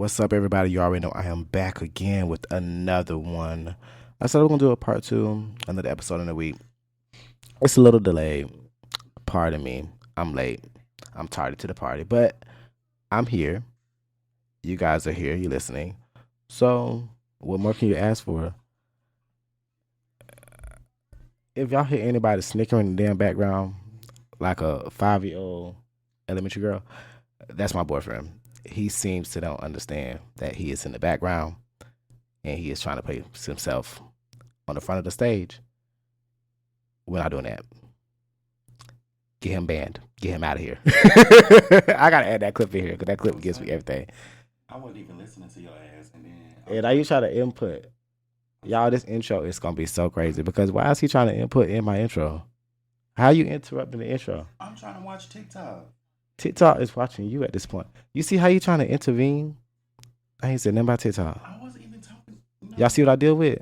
What's up, everybody? You already know I am back again with another one. I said we're going to do a part two, another episode in a week. It's a little delayed. Pardon me. I'm late. I'm tardy to the party, but I'm here. You guys are here. You're listening. So, what more can you ask for? If y'all hear anybody snickering in the damn background, like a 5-year-old elementary girl, that's my boyfriend. He seems to don't understand that he is in the background and he is trying to place himself on the front of the stage. We're not doing that. Get him banned. Get him out of here. I gotta add that clip in here because that clip gives me everything. I wasn't even listening to your ass, and then And I used to try to input. Y'all, this intro is gonna be so crazy because why is he trying to input in my intro? How you interrupting the intro? I'm trying to watch TikTok. TikTok is watching you at this point. You see how you trying to intervene? I ain't said nothing about TikTok. I wasn't even talking. No. Y'all see what I deal with?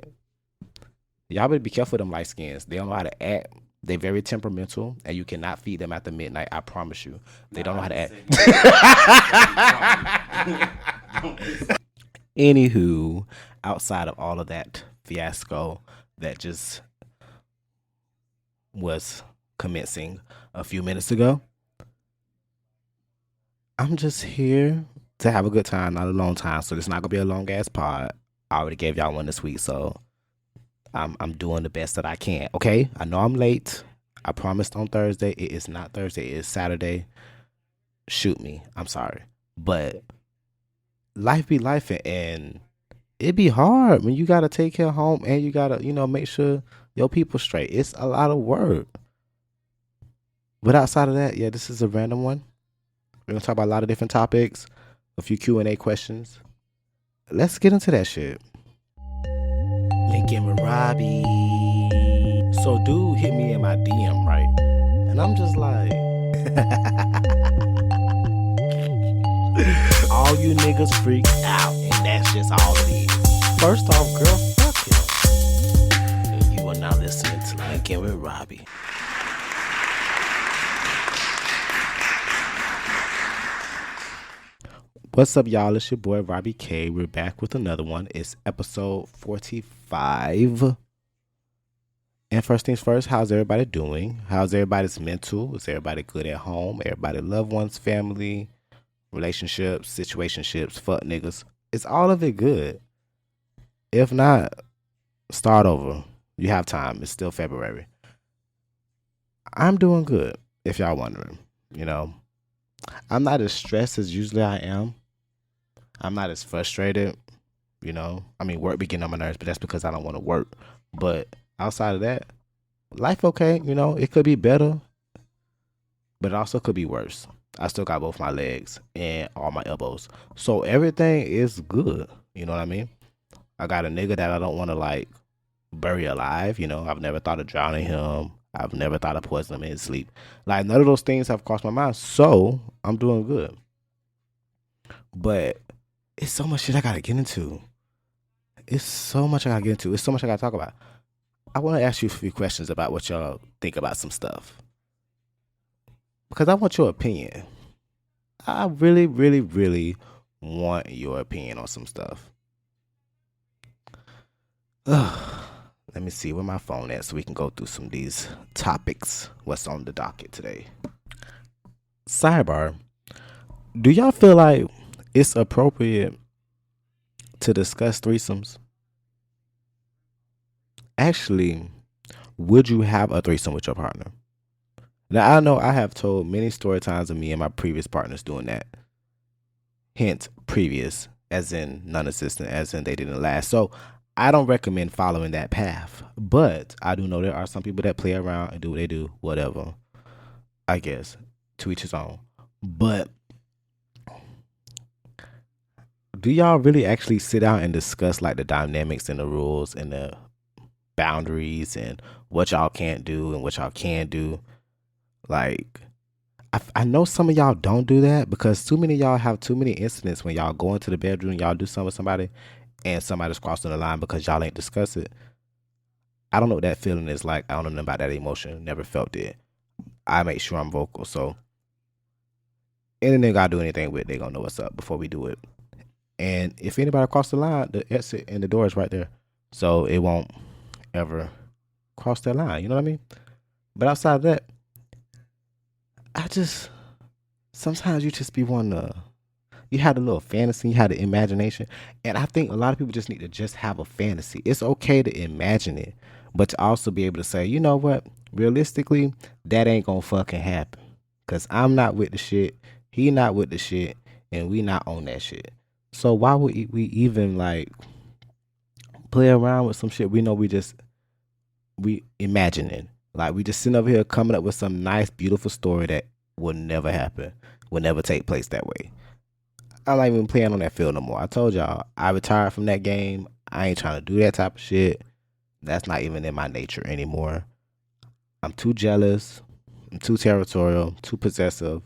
Y'all better be careful with them light skins. They don't know how to act. They very temperamental, and you cannot feed them after midnight. I promise you. They don't know how to act. Anywho, outside of all of that fiasco that just was commencing a few minutes ago, I'm just here to have a good time, not a long time. So it's not gonna be a long ass pod. I already gave y'all one this week, so I'm doing the best that I can. Okay, I know I'm late. I promised on Thursday. It is not Thursday. It is Saturday. Shoot me. I'm sorry, but life be life, and it be hard when you gotta take care of home and you gotta make sure your people straight. It's a lot of work. But outside of that, yeah, this is a random one. We're gonna talk about a lot of different topics, a few Q&A questions. Let's get into that shit. Linkinwitrobby. So dude hit me in my DM, right? And I'm just like, all you niggas freak out, and that's just all it is. First off, girl, fuck him. And you are now listening to Linkinwitrobby. What's up, y'all? It's your boy, Robbie K. We're back with another one. It's episode 45. And first things first, how's everybody doing? How's everybody's mental? Is everybody good at home? Everybody, loved ones, family, relationships, situationships, fuck niggas. Is all of it good? If not, start over. You have time. It's still February. I'm doing good, if y'all wondering. I'm not as stressed as usually I am. I'm not as frustrated, work be getting on my nerves, but that's because I don't want to work. But outside of that, life okay, it could be better, but it also could be worse. I still got both my legs and all my elbows. So everything is good, you know what I mean? I got a nigga that I don't want to bury alive, I've never thought of drowning him. I've never thought of poisoning him in his sleep. None of those things have crossed my mind. So I'm doing good. But it's so much shit I gotta get into. It's so much I gotta talk about. I want to ask you a few questions about what y'all think about some stuff. Because I want your opinion. I really, really, really want your opinion on some stuff. Let me see where my phone at so we can go through some of these topics. What's on the docket today? Sidebar. Do y'all feel like it's appropriate to discuss threesomes? Actually, would you have a threesome with your partner? Now, I know I have told many story times of me and my previous partners doing that. Hint, previous, as in non-existent, as in they didn't last. So, I don't recommend following that path, but I do know there are some people that play around and do what they do, whatever. I guess, to each his own. But do y'all really actually sit down and discuss the dynamics and the rules and the boundaries and what y'all can't do and what y'all can do? I know some of y'all don't do that because too many of y'all have too many incidents when y'all go into the bedroom, y'all do something with somebody, and somebody's crossing the line because y'all ain't discuss it. I don't know what that feeling is like. I don't know nothing about that emotion. Never felt it. I make sure I'm vocal. So any nigga I do anything with, they gonna know what's up before we do it. And if anybody cross the line, the exit and the door is right there. So it won't ever cross that line. You know what I mean? But outside of that, I just sometimes you just be wanting to. You had a little fantasy, you had the imagination, and I think a lot of people just need to just have a fantasy. It's okay to imagine it, but to also be able to say, you know what, realistically, that ain't gonna fucking happen, cause I'm not with the shit, he not with the shit, and we not on that shit. So why would we even like play around with some shit we know we imagining? Like we just sitting over here coming up with some nice, beautiful story that will never happen, will never take place that way. I'm not even playing on that field no more. I told y'all I retired from that game. I ain't trying to do that type of shit. That's not even in my nature anymore. I'm too jealous. I'm too territorial, too possessive,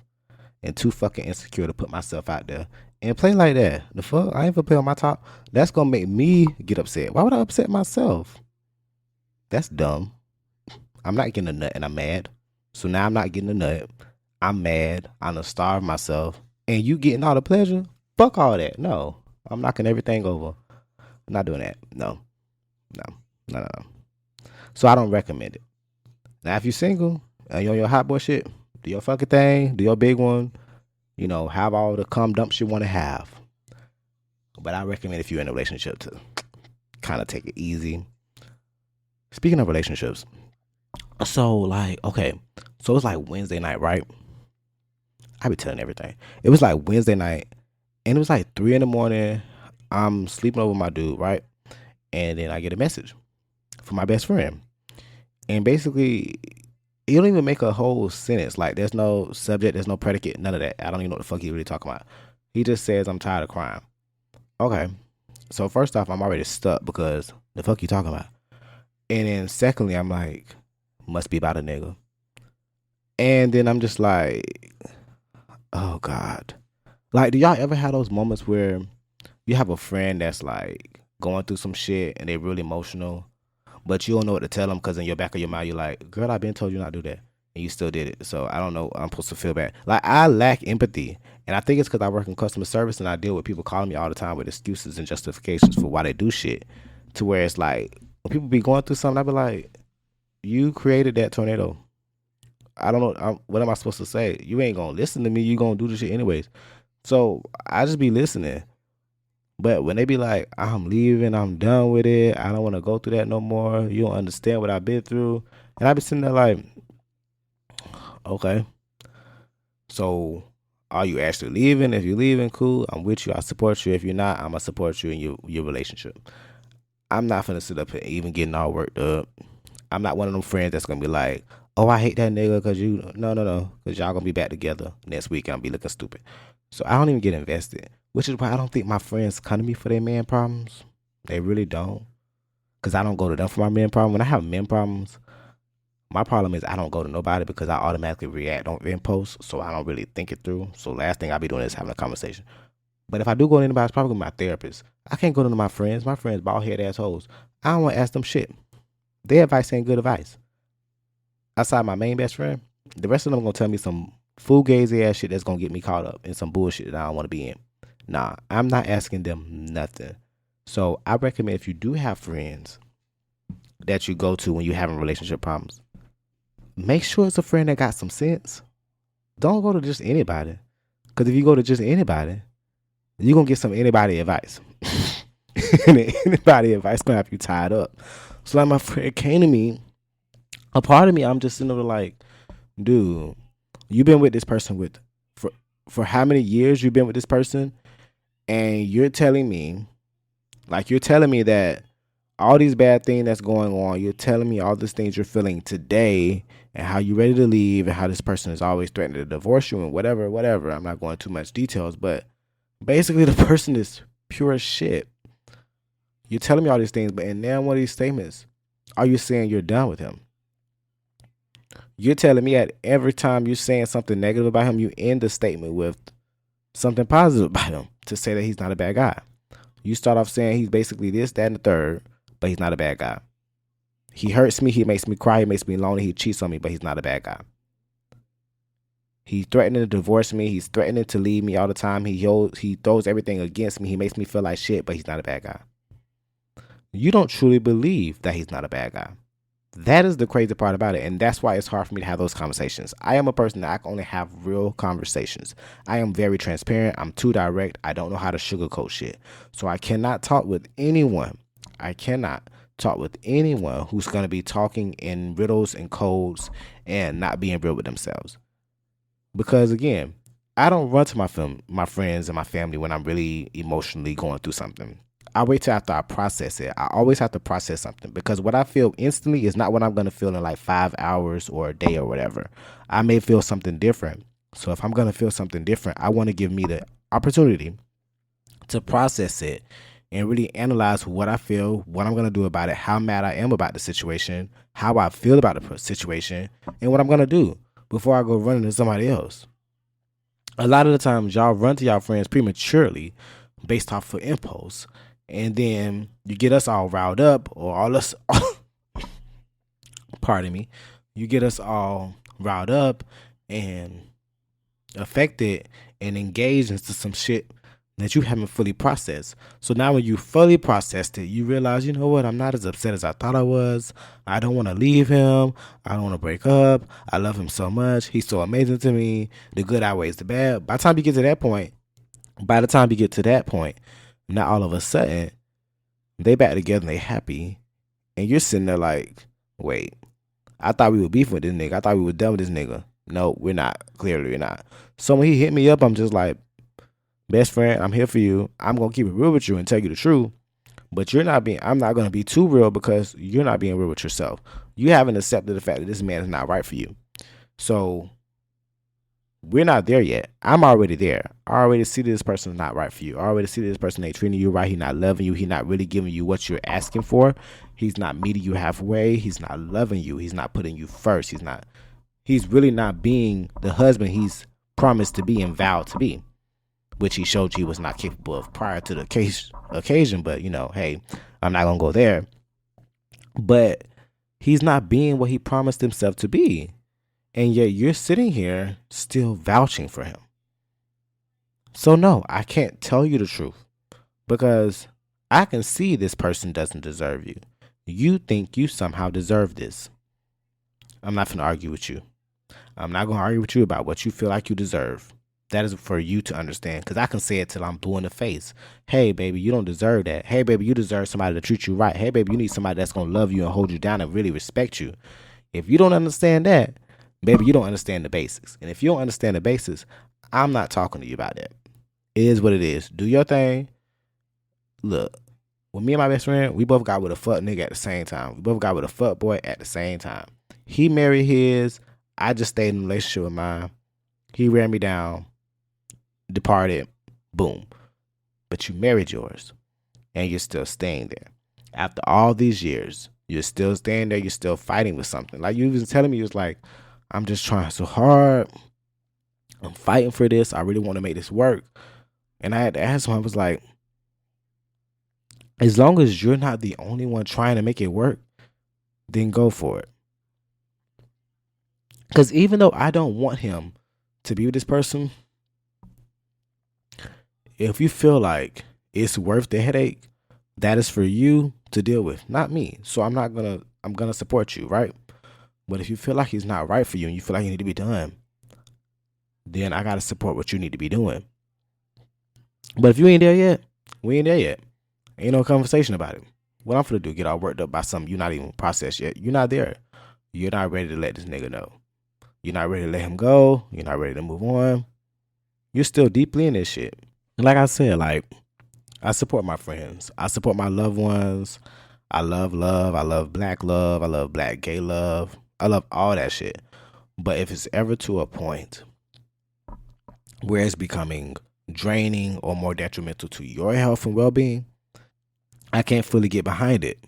and too fucking insecure to put myself out there and play like that. The fuck? I ain't gonna play on my top. That's gonna make me get upset. Why would I upset myself? That's dumb. I'm not getting a nut and I'm mad. So now I'm not getting a nut. I'm mad. I'm gonna starve myself. And you getting all the pleasure? Fuck all that. No. I'm knocking everything over. I'm not doing that. No. No. No, no, no. So I don't recommend it. Now, if you're single and you're on your hot boy shit, do your fucking thing, do your big one, you know, have all the cum dumps you want to have. But I recommend if you're in a relationship to kind of take it easy. Speaking of relationships, so like, okay, so it's like Wednesday night, right? I be telling everything. It was like Wednesday night, and it was like 3 in the morning. I'm sleeping over my dude, right? And then I get a message from my best friend. And basically, he don't even make a whole sentence. Like, there's no subject, there's no predicate, none of that. I don't even know what the fuck he really talking about. He just says, I'm tired of crying. Okay. So first off, I'm already stuck because the fuck you talking about? And then secondly, I'm like, must be about a nigga. And then I'm just like, oh God. Like, do y'all ever have those moments where you have a friend that's like going through some shit and they really emotional, but you don't know what to tell them because in your back of your mind, you're like, girl, I've been told you not to do that. And you still did it. So I don't know. I'm supposed to feel bad. Like, I lack empathy. And I think it's because I work in customer service and I deal with people calling me all the time with excuses and justifications for why they do shit. To where it's like, when people be going through something, I be like, you created that tornado. I don't know. What am I supposed to say? You ain't going to listen to me. You going to do the shit anyways. So I just be listening. But when they be like, I'm leaving, I'm done with it, I don't want to go through that no more, you don't understand what I've been through. And I be sitting there like, okay, so are you actually leaving? If you're leaving, cool, I'm with you, I support you. If you're not, I'm going to support you in your relationship. I'm not finna sit up and even getting all worked up. I'm not one of them friends that's going to be like, oh, I hate that nigga because you, no, because y'all going to be back together next week and I'll be looking stupid. So I don't even get invested, which is why I don't think my friends come to me for their man problems. They really don't. Because I don't go to them for my men problem. When I have men problems, my problem is I don't go to nobody because I automatically react on impulse. So I don't really think it through. So last thing I'll be doing is having a conversation. But if I do go to anybody, it's probably my therapist. I can't go to my friends. My friends bald head assholes. I don't want to ask them shit. Their advice ain't good advice. Outside my main best friend, the rest of them gonna tell me some fugazi ass shit that's gonna get me caught up in some bullshit that I don't want to be in. Nah, I'm not asking them nothing. So I recommend if you do have friends that you go to when you're having relationship problems, make sure it's a friend that got some sense. Don't go to just anybody. Because if you go to just anybody, you're going to get some anybody advice. And anybody advice going to have you tied up. So like my friend came to me, a part of me, I'm just sitting there like, dude, you've been with this person for how many years you've been with this person? And you're telling me that all these bad things that's going on, you're telling me all these things you're feeling today and how you're ready to leave and how this person is always threatening to divorce you and whatever. I'm not going too much details, but basically the person is pure shit. You're telling me all these things, but in now one of these statements, are you saying you're done with him? You're telling me at every time you're saying something negative about him, you end the statement with something positive about him to say that he's not a bad guy. You start off saying he's basically this, that, and the third, but he's not a bad guy. He hurts me, he makes me cry, he makes me lonely, he cheats on me, but he's not a bad guy. He's threatening to divorce me. He's threatening to leave me all the time. He throws everything against me. He makes me feel like shit, but he's not a bad guy. You don't truly believe that he's not a bad guy. That is the crazy part about it, and that's why it's hard for me to have those conversations. I am a person that I can only have real conversations. I am very transparent. I'm too direct. I don't know how to sugarcoat shit. So I cannot talk with anyone. I cannot talk with anyone who's going to be talking in riddles and codes and not being real with themselves. Because again, I don't run to my friends and my family when I'm really emotionally going through something. I wait till after I process it. I always have to process something because what I feel instantly is not what I'm going to feel in like 5 hours or a day or whatever. I may feel something different. So if I'm going to feel something different, I want to give me the opportunity to process it and really analyze what I feel, what I'm going to do about it, how mad I am about the situation, how I feel about the situation, and what I'm going to do before I go running to somebody else. A lot of the times y'all run to y'all friends prematurely based off of impulse. And then you get us all riled up, or all us, pardon me, you get us all riled up and affected and engaged into some shit that you haven't fully processed. So now when you fully processed it, you realize, you know what, I'm not as upset as I thought I was. I don't want to leave him. I don't want to break up. I love him so much. He's so amazing to me. The good outweighs the bad. By the time you get to that point, now all of a sudden, they back together and they happy. And you're sitting there like, wait, I thought we were beefing with this nigga. I thought we were done with this nigga. No, we're not. Clearly, we're not. So when he hit me up, I'm just like, best friend, I'm here for you. I'm going to keep it real with you and tell you the truth. But I'm not going to be too real because you're not being real with yourself. You haven't accepted the fact that this man is not right for you. So we're not there yet. I'm already there. I already see this person is not right for you. I already see this person ain't treating you right. He's not loving you. He's not really giving you what you're asking for. He's not meeting you halfway. He's not loving you. He's not putting you first. He's really not being the husband he's promised to be and vowed to be, which he showed you he was not capable of prior to the occasion. But, hey, I'm not going to go there. But he's not being what he promised himself to be. And yet you're sitting here still vouching for him. So no, I can't tell you the truth because I can see this person doesn't deserve you. You think you somehow deserve this. I'm not going to argue with you. I'm not going to argue with you about what you feel like you deserve. That is for you to understand because I can say it till I'm blue in the face. Hey, baby, you don't deserve that. Hey, baby, you deserve somebody to treat you right. Hey, baby, you need somebody that's going to love you and hold you down and really respect you. If you don't understand that, baby, you don't understand the basics. And if you don't understand the basics, I'm not talking to you about that. It is what it is. Do your thing. Look, with me and my best friend, we both got with a fuck nigga at the same time. We both got with a fuck boy at the same time. He married his. I just stayed in a relationship with mine. He ran me down, departed, boom. But you married yours, and you're still staying there. After all these years, you're still staying there. You're still fighting with something. Like you was telling me, you was like, I'm just trying so hard. I'm fighting for this. I really want to make this work. And I had to ask him, I was like, as long as you're not the only one trying to make it work, then go for it. Because even though I don't want him to be with this person, if you feel like it's worth the headache, that is for you to deal with, not me. So I'm going to support you, right? But if you feel like he's not right for you and you feel like you need to be done, then I got to support what you need to be doing. But if you ain't there yet, we ain't there yet. Ain't no conversation about it. What I'm finna do, get all worked up by something you're not even processed yet. You're not there. You're not ready to let this nigga know. You're not ready to let him go. You're not ready to move on. You're still deeply in this shit. And like I said, I support my friends. I support my loved ones. I love love. I love black love. I love black gay love. I love all that shit. But if it's ever to a point where it's becoming draining or more detrimental to your health and well-being, I can't fully get behind it.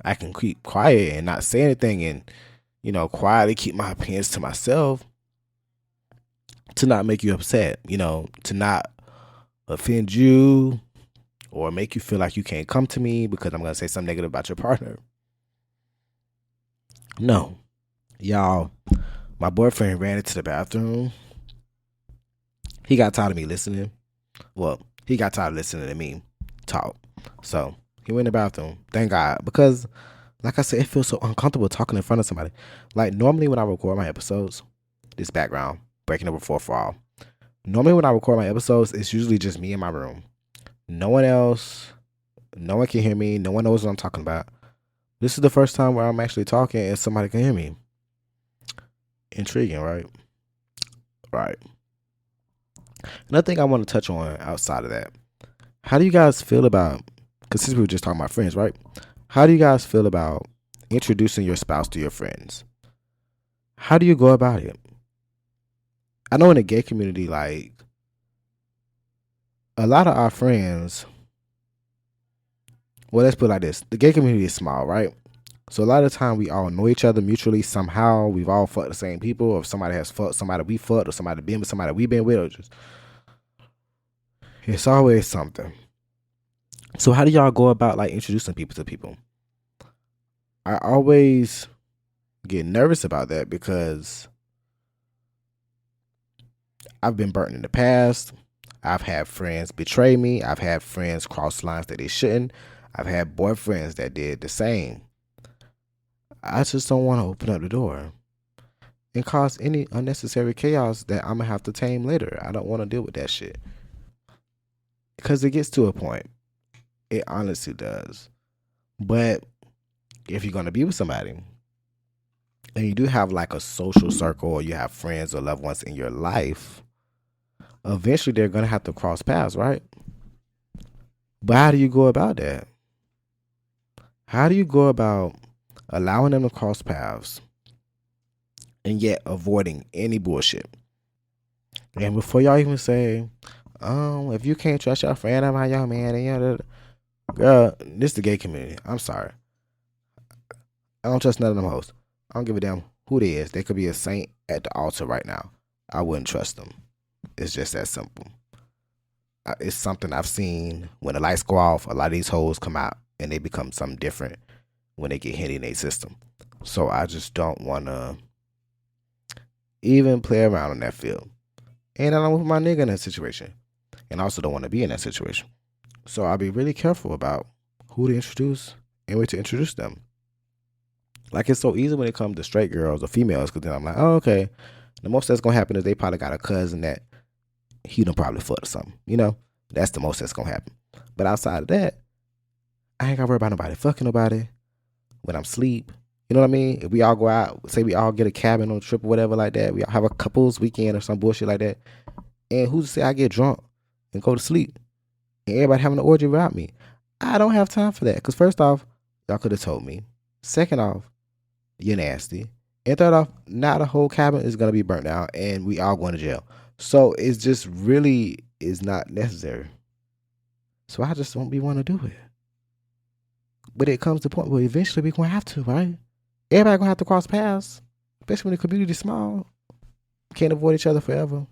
I can keep quiet and not say anything and, quietly keep my opinions to myself to not make you upset, to not offend you or make you feel like you can't come to me because I'm going to say something negative about your partner. No, y'all, My boyfriend ran into the bathroom. He got tired of me listening. Well, he got tired of listening to me talk. So he went in the bathroom. Thank God. Because, like I said, it feels so uncomfortable talking in front of somebody. Like, normally when I record my episodes, this background, breaking up before fall. Normally when I record my episodes, it's usually just me in my room. No one else. No one can hear me. No one knows what I'm talking about. This is the first time where I'm actually talking and somebody can hear me. Intriguing, right? Right. Another thing I want to touch on outside of that. How do you guys feel about, because since we were just talking about friends, right? How do you guys feel about introducing your spouse to your friends? How do you go about it? I know in the gay community, like, a lot of our friends, well, let's put it like this. The gay community is small, right? So a lot of the time we all know each other mutually somehow. We've all fucked the same people, or if somebody has fucked somebody we fucked, or somebody been with somebody we been with, or just, it's always something. So how do y'all go about like introducing people to people? I always get nervous about that because I've been burnt in the past. I've had friends betray me. I've had friends cross lines that they shouldn't. I've had boyfriends that did the same. I just don't want to open up the door and cause any unnecessary chaos that I'm going to have to tame later. I don't want to deal with that shit. Because it gets to a point. It honestly does. But if you're going to be with somebody and you do have like a social circle or you have friends or loved ones in your life, eventually they're going to have to cross paths, right? But how do you go about that? How do you go about allowing them to cross paths and yet avoiding any bullshit? And before y'all even say, if you can't trust your friend about your man, and girl, this is the gay community. I'm sorry. I don't trust none of them hoes. I don't give a damn who they is. They could be a saint at the altar right now. I wouldn't trust them. It's just that simple. It's something I've seen when the lights go off. A lot of these hoes come out and they become something different when they get hit in their system. So I just don't want to even play around in that field. And I don't want my nigga in that situation. And I also don't want to be in that situation. So I'll be really careful about who to introduce and where to introduce them. Like, it's so easy when it comes to straight girls or females, because then I'm like, oh, okay. The most that's going to happen is they probably got a cousin that he done probably fucked or something. You know? That's the most that's going to happen. But outside of that, I ain't got to worry about nobody fucking nobody when I'm asleep. You know what I mean? If we all go out, say we all get a cabin on a trip or whatever like that, we all have a couples weekend or some bullshit like that. And who's to say I get drunk and go to sleep and everybody having an orgy without me? I don't have time for that. Because first off, y'all could have told me. Second off, you're nasty. And third off, now the whole cabin is going to be burnt down and we all going to jail. So it's just really is not necessary. So I just don't be want to do it. But it comes to the point where eventually we're going to have to, right? Everybody going to have to cross paths, especially when the community's small. Can't avoid each other forever.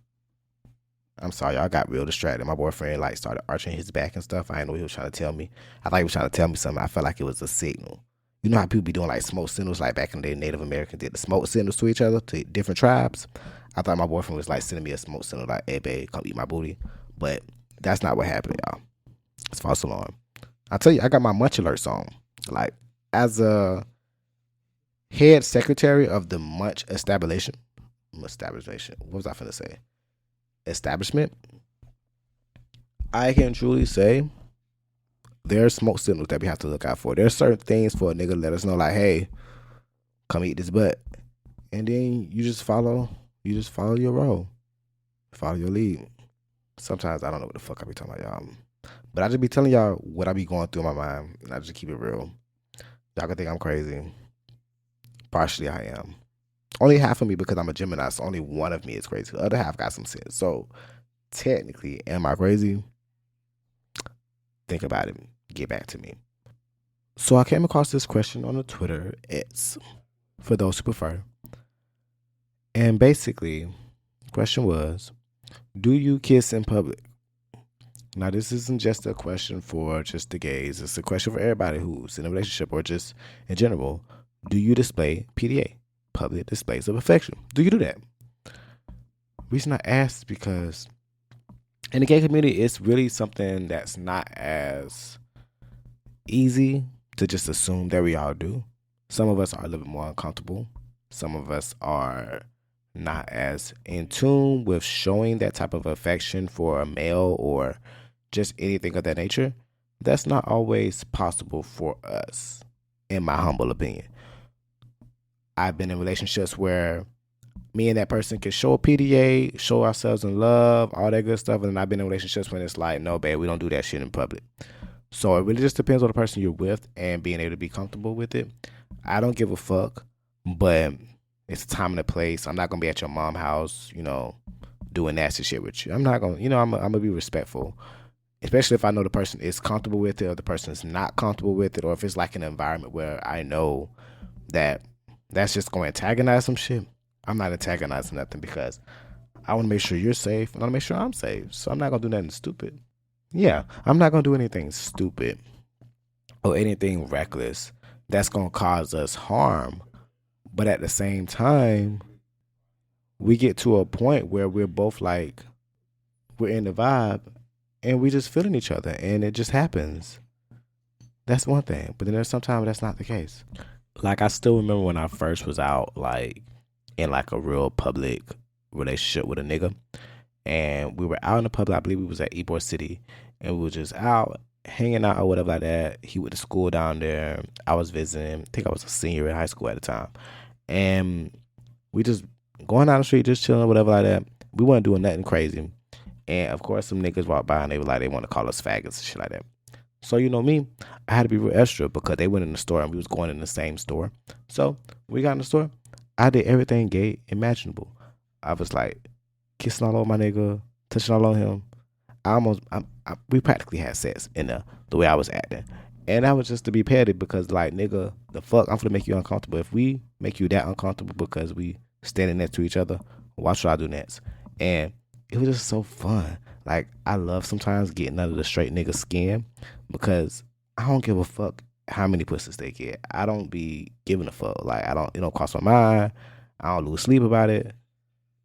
I'm sorry, y'all got real distracted. My boyfriend like started arching his back and stuff. I didn't know what he was trying to tell me. I thought he was trying to tell me something. I felt like it was a signal. You know how people be doing like smoke signals, like back in the day, Native Americans did the smoke signals to each other, to different tribes. I thought my boyfriend was like sending me a smoke signal, like, hey babe, come eat my booty. But that's not what happened, y'all. It's false alarm. I tell you, I got my munch alerts on. Like, as a head secretary of the munch establishment, what was I finna say? Establishment. I can truly say there's smoke signals that we have to look out for. There's certain things for a nigga to let us know, like, hey, come eat this butt. And then you just follow your role. Follow your lead. Sometimes I don't know what the fuck I be talking about, y'all. But I just be telling y'all what I be going through in my mind. And I just keep it real. Y'all can think I'm crazy. Partially I am. Only half of me because I'm a Gemini, so only one of me is crazy. The other half got some sense. So technically, am I crazy? Think about it. Get back to me. So I came across this question on the Twitter. It's for those who prefer. And basically, the question was, do you kiss in public? Now, this isn't just a question for just the gays. It's a question for everybody who's in a relationship or just in general. Do you display PDA? public displays of affection. Do you do that? Reason I ask is because in the gay community, it's really something that's not as easy to just assume that we all do. Some of us are a little bit more uncomfortable. Some of us are not as in tune with showing that type of affection for a male or just anything of that nature. That's not always possible for us, in my humble opinion. I've been in relationships where me and that person can show a PDA, show ourselves in love, all that good stuff. And then I've been in relationships when it's like, no, babe, we don't do that shit in public. So it really just depends on the person you're with and being able to be comfortable with it. I don't give a fuck, but it's a time and a place. I'm not going to be at your mom's house, doing nasty shit with you. I'm not going to, I'm going to be respectful, especially if I know the person is comfortable with it or the person is not comfortable with it, or if it's like an environment where I know that that's just going to antagonize some shit. I'm not antagonizing nothing because I want to make sure you're safe and I want to make sure I'm safe. So I'm not going to do nothing stupid. Yeah, I'm not going to do anything stupid or anything reckless that's going to cause us harm. But at the same time, we get to a point where we're both like, we're in the vibe and we just feeling each other and it just happens. That's one thing. But then there's sometimes that's not the case. Like, I still remember when I first was out, like, in like a real public relationship with a nigga. And we were out in the public. I believe we was at Ybor City. And we were just out, hanging out or whatever like that. He went to school down there. I was visiting. I think I was a senior in high school at the time. And we just going down the street, just chilling or whatever like that. We weren't doing nothing crazy. And, of course, some niggas walked by and they were like, they want to call us faggots and shit like that. So, me, I had to be real extra because they went in the store and we was going in the same store. So, we got in the store. I did everything gay imaginable. I was like kissing all over my nigga, touching all on him. We practically had sex in the way I was acting. And that was just to be petty because, like, nigga, the fuck, I'm gonna make you uncomfortable. If we make you that uncomfortable because we standing next to each other, what should I do next? And it was just so fun. Like, I love sometimes getting under the straight nigga skin because I don't give a fuck how many pussies they get. I don't be giving a fuck. Like, it don't cross my mind. I don't lose sleep about it.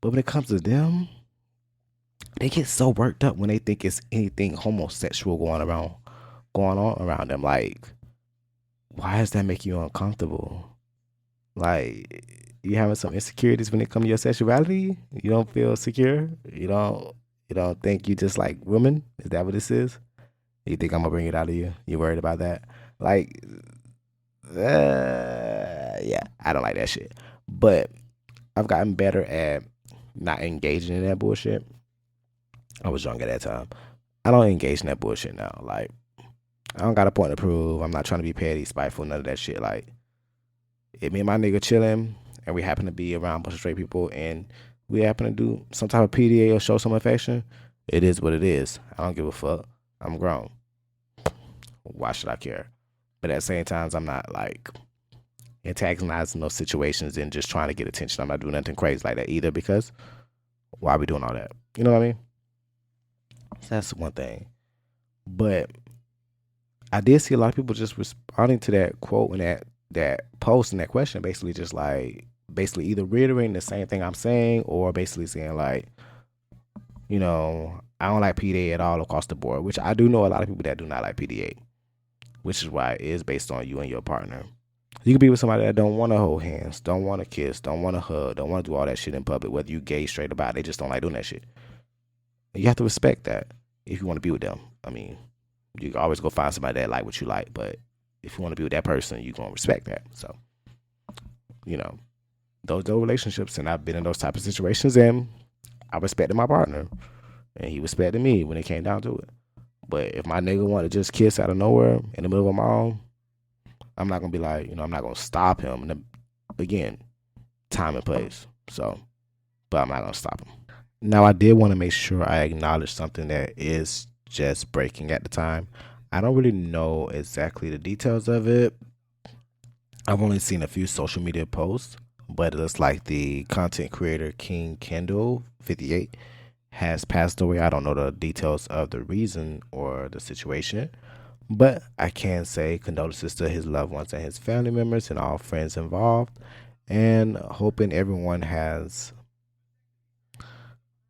But when it comes to them, they get so worked up when they think it's anything homosexual going on around them. Like, why does that make you uncomfortable? Like, you having some insecurities when it comes to your sexuality? You don't feel secure? You don't think you just like women? Is that what this is? You think I'm gonna bring it out of you? You worried about that? Like, yeah, I don't like that shit. But I've gotten better at not engaging in that bullshit. I was young at that time. I don't engage in that bullshit now. Like, I don't got a point to prove. I'm not trying to be petty, spiteful, none of that shit. Like, if me and my nigga chilling and we happen to be around a bunch of straight people and we happen to do some type of PDA or show some affection, it is what it is. I don't give a fuck. I'm grown. Why should I care? But at the same time, I'm not like antagonizing those situations and just trying to get attention. I'm not doing nothing crazy like that either because why are we doing all that? You know what I mean? So that's one thing. But I did see a lot of people just responding to that quote and that post and that question, basically just like either reiterating the same thing I'm saying or basically saying like, I don't like PDA at all across the board, which I do know a lot of people that do not like PDA, which is why it is based on you and your partner. You can be with somebody that don't want to hold hands, don't want to kiss, don't want to hug, don't want to do all that shit in public, whether you gay, straight about it, they just don't like doing that shit. You have to respect that if you want to be with them. I mean, you can always go find somebody that like what you like, but if you want to be with that person, you're going to respect that. So, those relationships, and I've been in those type of situations, and I respected my partner, and he respected me when it came down to it. But if my nigga want to just kiss out of nowhere in the middle of a mall, I'm not going to be like, I'm not going to stop him. And then, again, time and place. So, but I'm not going to stop him. Now, I did want to make sure I acknowledge something that is just breaking at the time. I don't really know exactly the details of it. I've only seen a few social media posts, but it looks like the content creator King Kendall 58 has passed away. I don't know the details of the reason or the situation, but I can say condolences to his loved ones and his family members and all friends involved. and hoping everyone has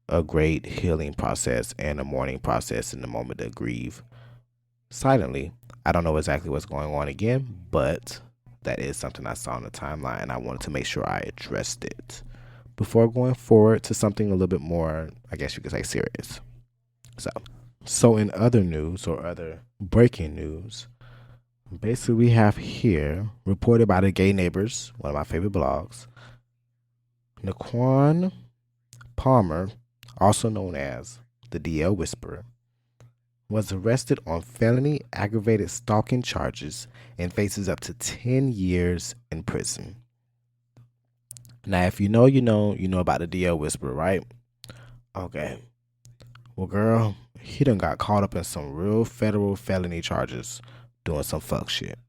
a great healing process and a mourning process in the moment to grieve silently. I don't know exactly what's going on again, but that is something I saw on the timeline, and I wanted to make sure I addressed it before going forward to something a little bit more, I guess you could say, serious. So in other news or other breaking news, basically we have here reported by the Gay Neighbors, one of my favorite blogs, Naquan Palmer, also known as the DL Whisperer, was arrested on felony aggravated stalking charges and faces up to 10 years in prison. Now, if you know, you know about the DL Whisperer, right? Okay. Well, girl, he done got caught up in some real federal felony charges doing some fuck shit.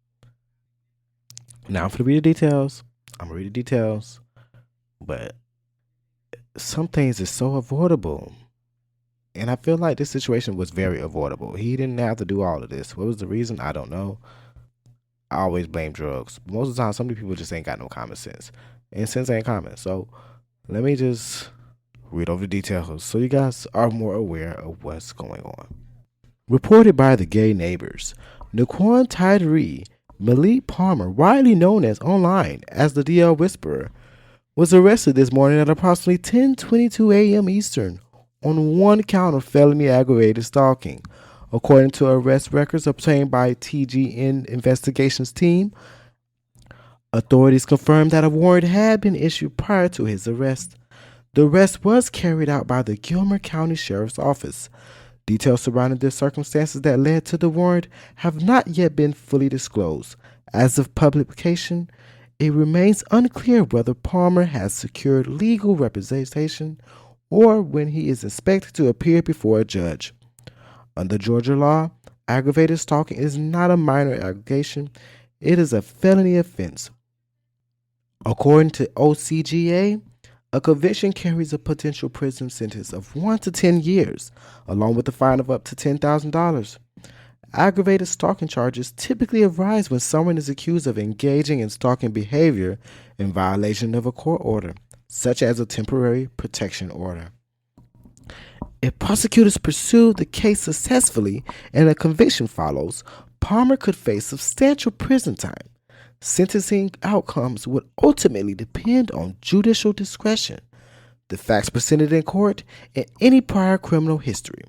Now, I'm going to read the details. But some things is so avoidable. And I feel like this situation was very avoidable. He didn't have to do all of this. What was the reason? I don't know. I always blame drugs. Most of the time, some people just ain't got no common sense. And sense ain't common. So let me just read over the details so you guys are more aware of what's going on. Reported by the Gay Neighbors, Naquan Tyree Malik Palmer, widely known as online as the DL Whisperer, was arrested this morning at approximately 10:22 a.m. Eastern on one count of felony aggravated stalking. According to arrest records obtained by TGN investigations team, authorities confirmed that a warrant had been issued prior to his arrest. The arrest was carried out by the Gilmer County Sheriff's Office. Details surrounding the circumstances that led to the warrant have not yet been fully disclosed. As of publication, it remains unclear whether Palmer has secured legal representation or when he is expected to appear before a judge. Under Georgia law, aggravated stalking is not a minor aggravation. It is a felony offense. According to OCGA, a conviction carries a potential prison sentence of 1 to 10 years, along with a fine of up to $10,000. Aggravated stalking charges typically arise when someone is accused of engaging in stalking behavior in violation of a court order, such as a temporary protection order. If prosecutors pursue the case successfully and a conviction follows, Palmer could face substantial prison time. Sentencing outcomes would ultimately depend on judicial discretion, the facts presented in court, and any prior criminal history.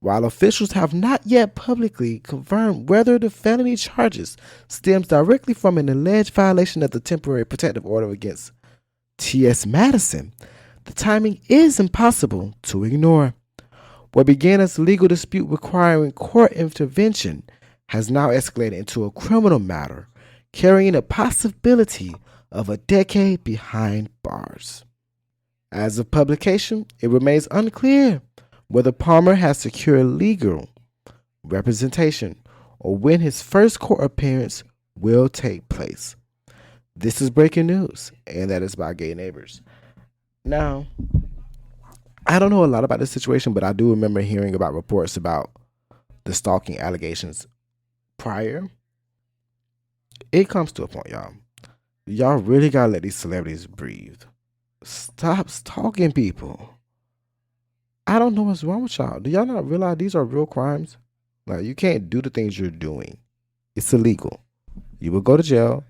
While officials have not yet publicly confirmed whether the felony charges stems directly from an alleged violation of the temporary protective order against T.S. Madison, the timing is impossible to ignore. What began as a legal dispute requiring court intervention has now escalated into a criminal matter, carrying a possibility of a decade behind bars. As of publication, it remains unclear whether Palmer has secured legal representation or when his first court appearance will take place. This is breaking news, and that is by Gay Neighbors. Now, I don't know a lot about this situation, but I do remember hearing about reports about the stalking allegations prior. It comes to a point, y'all. Y'all really gotta let these celebrities breathe. Stop stalking people. I don't know what's wrong with y'all. Do y'all not realize these are real crimes? Like, you can't do the things you're doing. It's illegal. You will go to jail,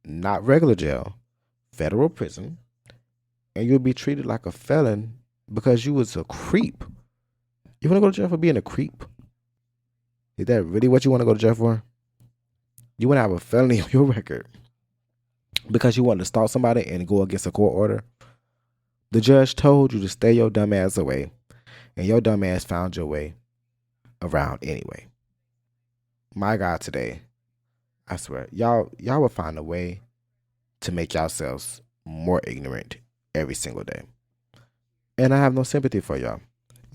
not regular jail, federal prison, and you'll be treated like a felon because you was a creep. You want to go to jail for being a creep? Is that really what you want to go to jail for? You want to have a felony on your record because you want to stalk somebody and go against a court order? The judge told you to stay your dumb ass away, and your dumb ass found your way around anyway. My God, today, I swear, y'all will find a way to make yourselves more ignorant every single day. And I have no sympathy for y'all.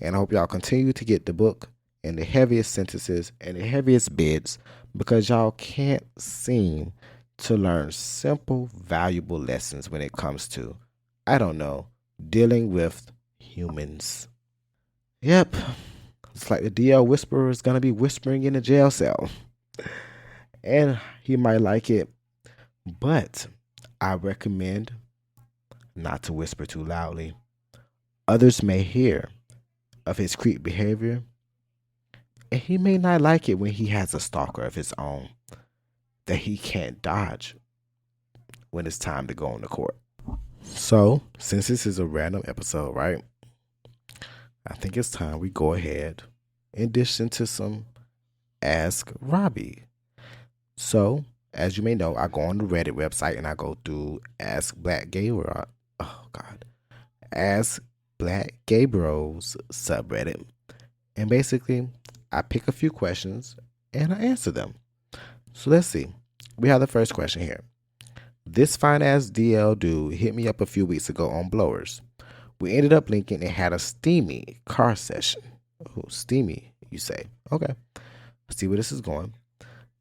And I hope y'all continue to get the book and the heaviest sentences and the heaviest bids, because y'all can't seem to learn simple, valuable lessons when it comes to, I don't know, dealing with humans. Yep. It's like the DL Whisperer is going to be whispering in a jail cell. And he might like it. But I recommend not to whisper too loudly. Others may hear of his creep behavior, and he may not like it when he has a stalker of his own that he can't dodge when it's time to go on the court. So, since this is a random episode, right? I think it's time we go ahead and dish into some Ask Robbie. So, as you may know, I go on the Reddit website and I go through Ask Black Gay Ask Black Gay Bros subreddit. And basically, I pick a few questions and I answer them. So let's see. We have the first question here. This fine ass DL dude hit me up a few weeks ago on blowers. We ended up linking and had a steamy car session. Oh, steamy, you say. Okay. Let's see where this is going.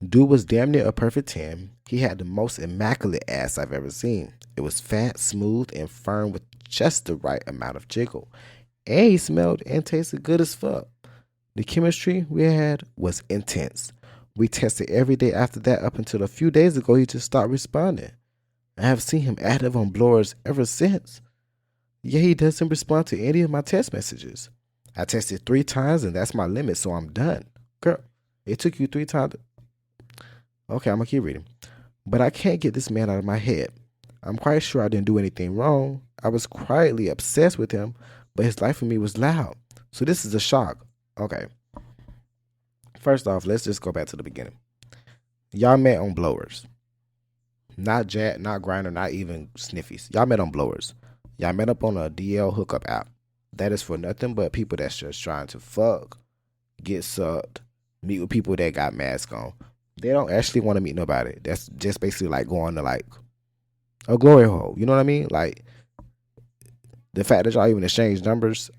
Dude was damn near a perfect 10. He had the most immaculate ass I've ever seen. It was fat, smooth, and firm with just the right amount of jiggle. And he smelled and tasted good as fuck. The chemistry we had was intense. We tested every day after that up until a few days ago he just stopped responding. I have seen him active on blowers ever since. Yeah, he doesn't respond to any of my text messages. I tested 3 times and that's my limit, so I'm done. Girl, it took you 3 times. Okay, I'm going to keep reading. But I can't get this man out of my head. I'm quite sure I didn't do anything wrong. I was quietly obsessed with him, but his life for me was loud. So this is a shock. Okay. First off, let's just go back to the beginning. Y'all met on blowers. Not Jet, not Grindr, not even Sniffies. Y'all met on blowers. Y'all met up on a DL hookup app. That is for nothing but people that's just trying to fuck, get sucked, meet with people that got masks on. They don't actually want to meet nobody. That's just basically like going to like a glory hole. You know what I mean? Like the fact that y'all even exchange numbers,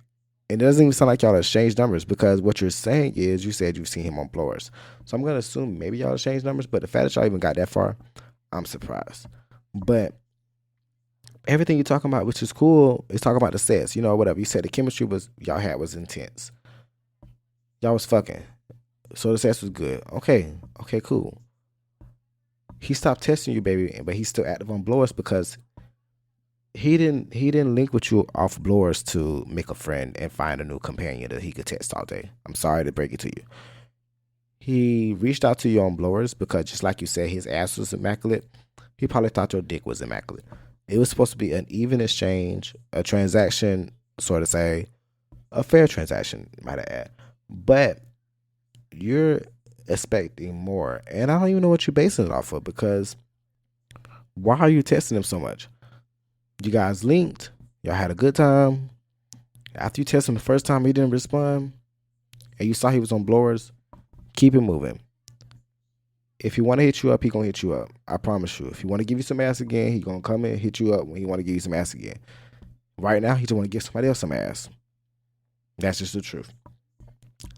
and it doesn't even sound like y'all exchange numbers because what you're saying is you said you've seen him on blowers. So I'm going to assume maybe y'all exchange numbers, but the fact that y'all even got that far, I'm surprised. But everything you're talking about, which is cool, is talking about the sex, you know, whatever. You said the chemistry y'all had was intense. Y'all was fucking. So the sex was good. Okay, cool. He stopped testing you, baby, but he's still active on blowers because he didn't link with you off blowers to make a friend and find a new companion that he could text all day. I'm sorry to break it to you. He reached out to you on blowers because, just like you said, his ass was immaculate. He probably thought your dick was immaculate. It was supposed to be an even exchange, a transaction, sort of say, a fair transaction, might I add. But you're expecting more. And I don't even know what you're basing it off of because why are you testing him so much? You guys linked. Y'all had a good time. After you tested him the first time, he didn't respond. And you saw he was on blowers. Keep it moving. If he want to hit you up, he going to hit you up. I promise you. If he want to give you some ass again, he going to come in and hit you up when he want to give you some ass again. Right now, he just want to give somebody else some ass. That's just the truth.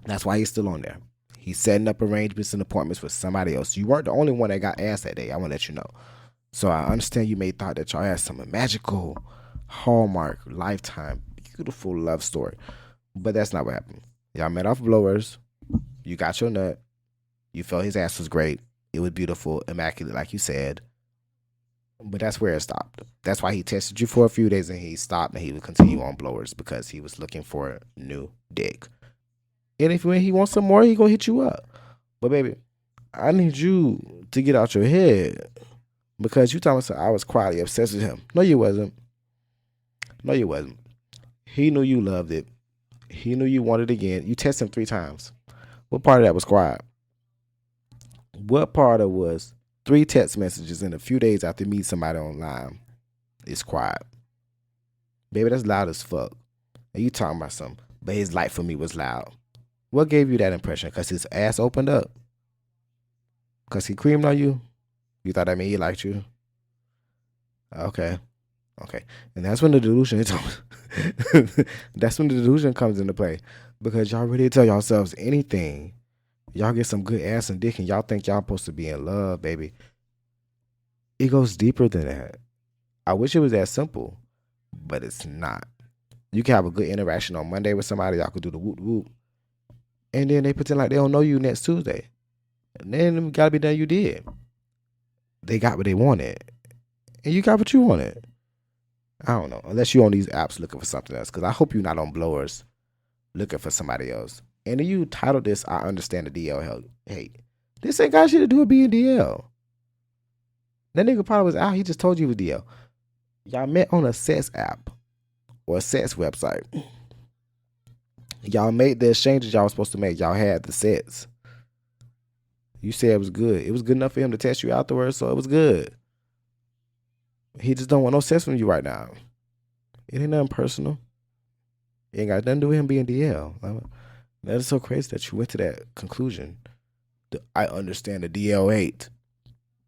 That's why he's still on there. He's setting up arrangements and appointments with somebody else. You weren't the only one that got ass that day. I want to let you know. So I understand you may thought that y'all had some magical, hallmark, lifetime, beautiful love story. But that's not what happened. Y'all met off blowers. You got your nut. You felt his ass was great. It was beautiful, immaculate, like you said. But that's where it stopped. That's why he tested you for a few days and he stopped and he would continue on blowers because he was looking for new dick. And if when he wants some more, he gonna hit you up. But baby, I need you to get out your head because you talking about I was quietly obsessed with him. No, you wasn't. No, you wasn't. He knew you loved it. He knew you wanted it again. You tested him 3 times. What part of that was quiet? What part of was 3 text messages in a few days after meeting somebody online is quiet? Baby, that's loud as fuck. And you talking about something, but his light for me was loud. What gave you that impression? Because his ass opened up? Because he creamed on you? You thought that meant he liked you? Okay. And that's when the delusion that's when the delusion comes into play. Because y'all really tell yourselves anything. Y'all get some good ass and dick and y'all think y'all supposed to be in love, baby. It goes deeper than that. I wish it was that simple, but it's not. You can have a good interaction on Monday with somebody. Y'all could do the whoop whoop. And then they pretend like they don't know you next Tuesday. And then it gotta be done you did. They got what they wanted. and you got what you wanted. I don't know. Unless you on these apps looking for something else. Because I hope you're not on blowers looking for somebody else. And then you titled this, I understand the DL hell. Hey, this ain't got shit to do with being DL. That nigga probably was out. He just told you he was DL. Y'all met on a sex app or a sex website. Y'all made the exchanges y'all was supposed to make. Y'all had the sets. You said it was good. It was good enough for him to test you afterwards, so it was good. He just don't want no sex from you right now. It ain't nothing personal. It ain't got nothing to do with him being DL. That is so crazy that you went to that conclusion. I understand the DL8.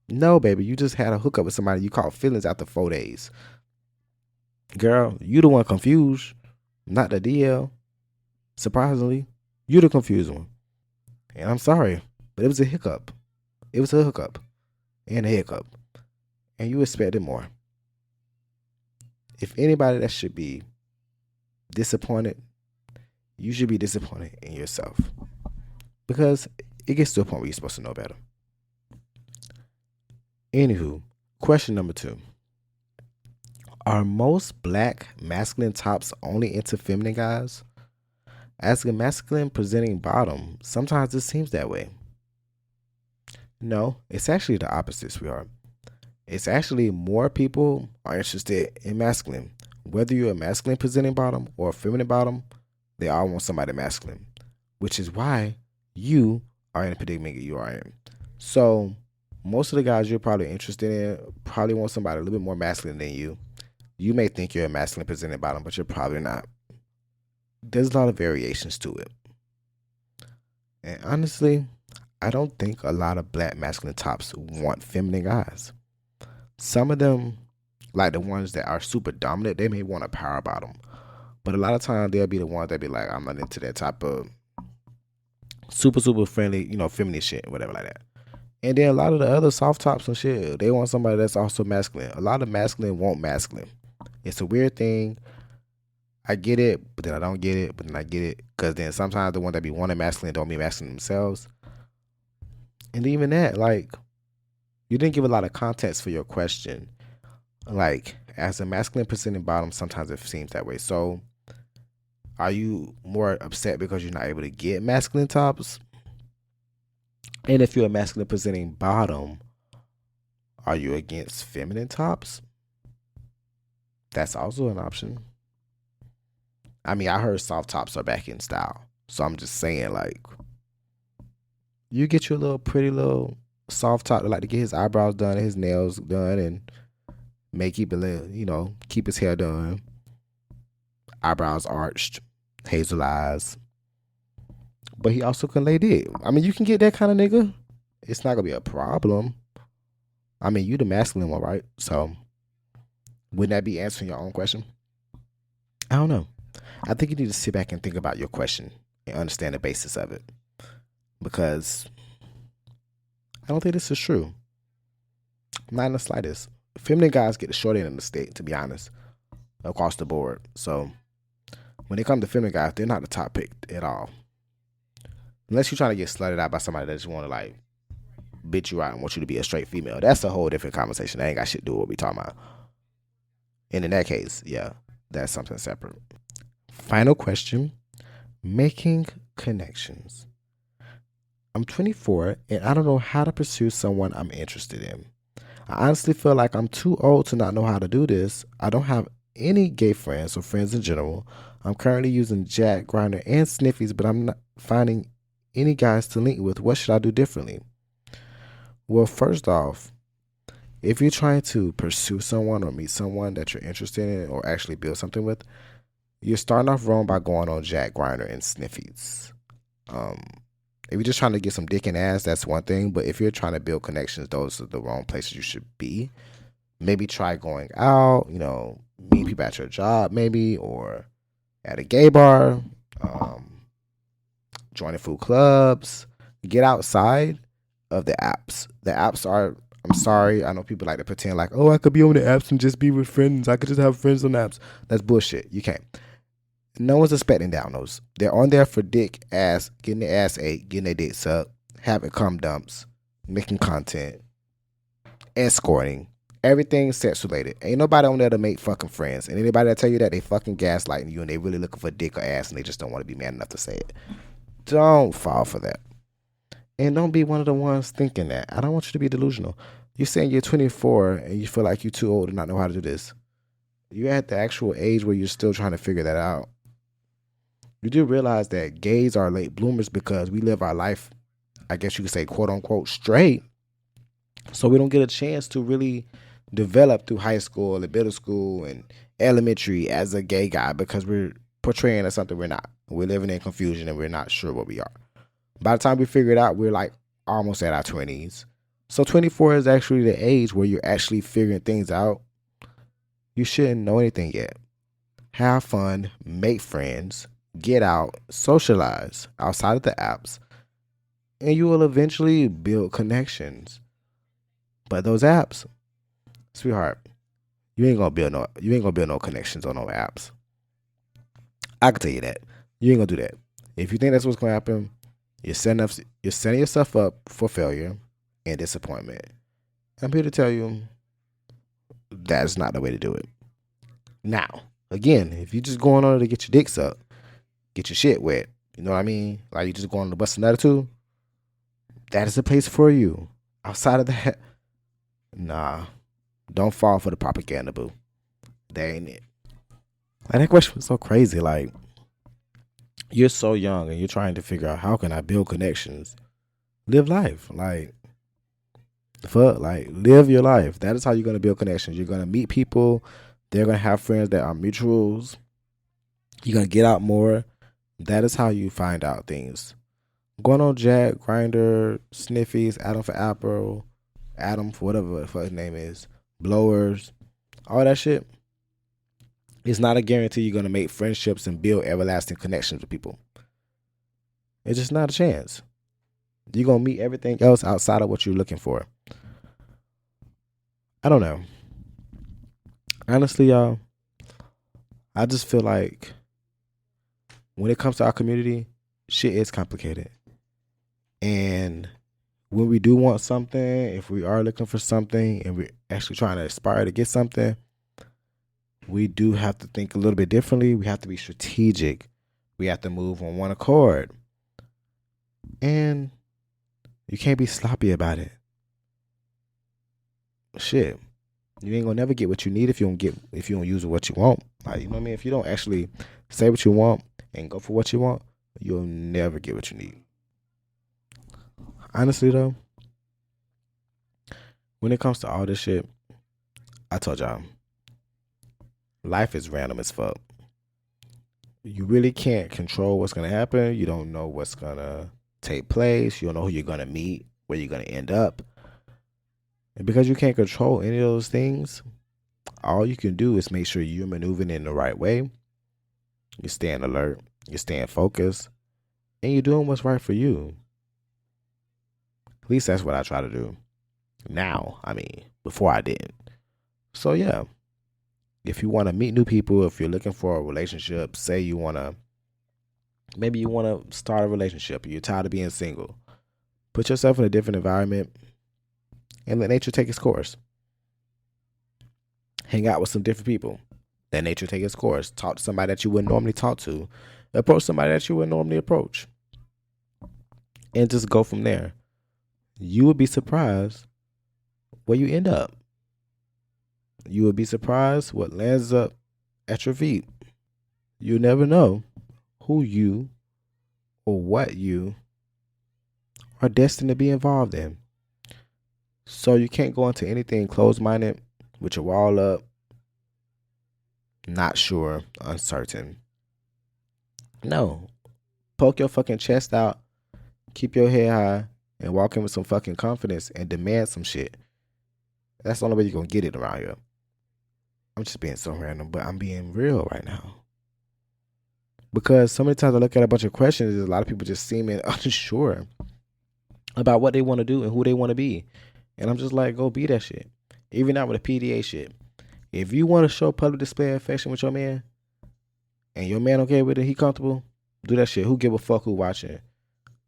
No, baby, you just had a hookup with somebody you caught feelings after 4 days. Girl, you the one confused, not the DL. Surprisingly, you the confused one. And I'm sorry, but it was a hiccup. It was a hookup and a hiccup. And you expected more. If anybody that should be disappointed, you should be disappointed in yourself. Because it gets to a point where you're supposed to know better. Anywho, question number 2. Are most black masculine tops only into feminine guys? As a masculine presenting bottom, sometimes it seems that way. No, it's actually the opposite, sweetheart. It's actually more people are interested in masculine. Whether you're a masculine presenting bottom or a feminine bottom, they all want somebody masculine, which is why you are in the predicament you are in. So most of the guys you're probably interested in probably want somebody a little bit more masculine than you. You may think you're a masculine presenting bottom, but you're probably not. There's a lot of variations to it. And honestly, I don't think a lot of black masculine tops want feminine guys. Some of them, like the ones that are super dominant, they may want a power bottom. But a lot of times they'll be the ones that be like, I'm not into that type of super friendly, feminine shit, whatever like that. And then a lot of the other soft tops and shit, they want somebody that's also masculine. A lot of masculine want masculine. It's a weird thing. I get it, but then I don't get it, but then I get it. Because then sometimes the ones that be wanting masculine don't be masculine themselves. And even that, like, you didn't give a lot of context for your question. Like, as a masculine presenting bottom, sometimes it seems that way. So, are you more upset because you're not able to get masculine tops? And if you're a masculine presenting bottom, are you against feminine tops? That's also an option. I mean, I heard soft tops are back in style. So I'm just saying, like, you get your little pretty little soft top that like to get his eyebrows done and his nails done and keep it, keep his hair done. Eyebrows arched, hazel eyes. But he also can lay dick. I mean, you can get that kind of nigga. It's not going to be a problem. I mean, you the masculine one, right? So, wouldn't that be answering your own question? I don't know. I think you need to sit back and think about your question and understand the basis of it. Because I don't think this is true. Not in the slightest. Feminine guys get the short end of the stick, to be honest, across the board. So, when they come to feminine guys, they're not the top pick at all. Unless you're trying to get slutted out by somebody that just want to, like, bitch you out and want you to be a straight female. That's a whole different conversation. That ain't got shit to do with what we talking about. And in that case, yeah, that's something separate. Final question. Making connections. I'm 24 and I don't know how to pursue someone I'm interested in. I honestly feel like I'm too old to not know how to do this. I don't have any gay friends or friends in general. I'm currently using Jack, Grindr, and Sniffies, but I'm not finding any guys to link with. What should I do differently? Well, first off, if you're trying to pursue someone or meet someone that you're interested in or actually build something with, you're starting off wrong by going on Jack, Grindr, and Sniffies. If you're just trying to get some dick and ass, that's one thing. But if you're trying to build connections, those are the wrong places you should be. Maybe try going out, meet people at your job maybe, or at a gay bar, joining food clubs. Get outside of the apps. The apps are, I'm sorry, I know people like to pretend like, oh, I could be on the apps and just be with friends. I could just have friends on the apps. That's bullshit. You can't. No one's expecting downloads. They're on there for dick, ass, getting their ass ate, getting their dick sucked, having cum dumps, making content, escorting, Everything's sex related. Ain't nobody on there to make fucking friends. And anybody that tell you that, they fucking gaslighting you and they really looking for dick or ass and they just don't want to be man enough to say it. Don't fall for that. And don't be one of the ones thinking that. I don't want you to be delusional. You're saying you're 24 and you feel like you're too old to not know how to do this. You're at the actual age where you're still trying to figure that out. You do realize that gays are late bloomers because we live our life, I guess you could say, quote unquote, straight. So we don't get a chance to really develop through high school and middle school and elementary as a gay guy because we're portraying as something we're not. We're living in confusion and we're not sure what we are. By the time we figure it out, we're like almost at our 20s. So 24 is actually the age where you're actually figuring things out. You shouldn't know anything yet. Have fun, make friends, get out, socialize outside of the apps, and you will eventually build connections. But those apps, sweetheart, you ain't gonna build no connections on no apps. I can tell you that. You ain't gonna do that. If you think that's what's gonna happen, you're setting yourself up for failure and disappointment. I'm here to tell you that's not the way to do it. Now, again, if you're just going on to get your dick sucked, get your shit wet, you know what I mean? Like you just going to bust another two, that is a place for you. Outside of that, nah, don't fall for the propaganda, boo. That ain't it. Like that question was so crazy. Like, you're so young and you're trying to figure out how can I build connections. Live life. Like, fuck, like live your life. That is how you're gonna build connections. You're gonna meet people. They're gonna have friends that are mutuals. You're gonna get out more. That is how you find out things. Going on Jack, Grindr, Sniffies, Adam for Apple, Adam for whatever the fuck his name is, Blowers, all that shit. It's not a guarantee you're gonna make friendships and build everlasting connections with people. It's just not a chance. You're gonna meet everything else outside of what you're looking for. I don't know. Honestly, y'all, I just feel like when it comes to our community, shit is complicated. And when we do want something, if we are looking for something and we're actually trying to aspire to get something, we do have to think a little bit differently. We have to be strategic. We have to move on one accord. And you can't be sloppy about it. Shit. You ain't gonna never get what you need if you don't use what you want. Like, you know what I mean? If you don't actually say what you want and go for what you want, you'll never get what you need. Honestly though, when it comes to all this shit, I told y'all, life is random as fuck. You really can't control what's gonna happen. You don't know what's gonna take place. You don't know who you're gonna meet, where you're gonna end up. And because you can't control any of those things, all you can do is make sure you're maneuvering in the right way. You're staying alert. You're staying focused. And you're doing what's right for you. At least that's what I try to do. Now, before I didn't. So yeah, if you want to meet new people, if you're looking for a relationship, say maybe you want to start a relationship, you're tired of being single, put yourself in a different environment and let nature take its course. Hang out with some different people. Let nature take its course. Talk to somebody that you wouldn't normally talk to. Approach somebody that you wouldn't normally approach. And just go from there. You would be surprised where you end up. You would be surprised what lands up at your feet. You never know who you or what you are destined to be involved in. So you can't go into anything closed-minded with your wall up, not sure, uncertain. No. Poke your fucking chest out, keep your head high, and walk in with some fucking confidence and demand some shit. That's the only way you're going to get it around here. I'm just being so random, but I'm being real right now. Because so many times I look at a bunch of questions, there's a lot of people just seeming unsure about what they want to do and who they want to be. And I'm just like, go be that shit. Even out with a PDA shit. If you want to show public display of affection with your man, and your man okay with it, he comfortable, do that shit. Who give a fuck who watching?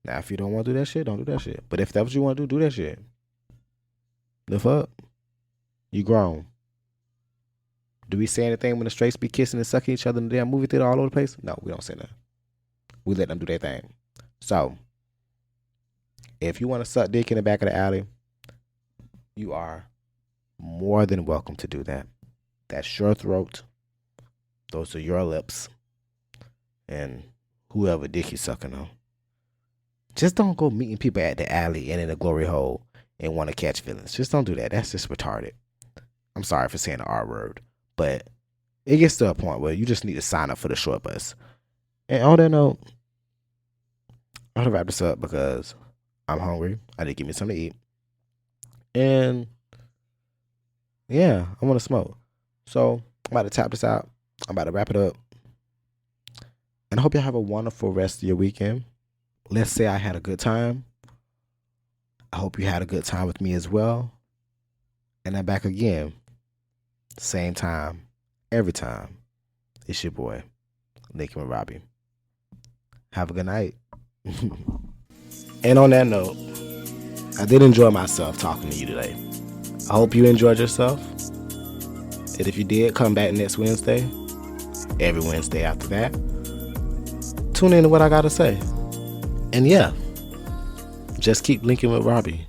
Now, if you don't want to do that shit, don't do that shit. But if that's what you want to do that shit. The fuck? You grown. Do we say anything when the straights be kissing and sucking each other in the damn movie theater all over the place? No, we don't say that. We let them do their thing. So, if you want to suck dick in the back of the alley, you are more than welcome to do that. That's your throat. Those are your lips. And whoever dick you sucking on. Just don't go meeting people at the alley and in the glory hole and want to catch feelings. Just don't do that. That's just retarded. I'm sorry for saying the R word. But it gets to a point where you just need to sign up for the short bus. And on that note, I'm going to wrap this up because I'm hungry. I need to get me something to eat. And yeah, I want to smoke. So I'm about to tap this out. I'm about to wrap it up. And I hope y'all have a wonderful rest of your weekend. Let's say I had a good time. I hope you had a good time with me as well. And I'm back again. Same time, every time. It's your boy, Linkinwitrobby. Have a good night. And on that note, I did enjoy myself talking to you today. I hope you enjoyed yourself. And if you did, come back next Wednesday. Every Wednesday after that. Tune in to what I got to say. And yeah, just keep linking with Robbie.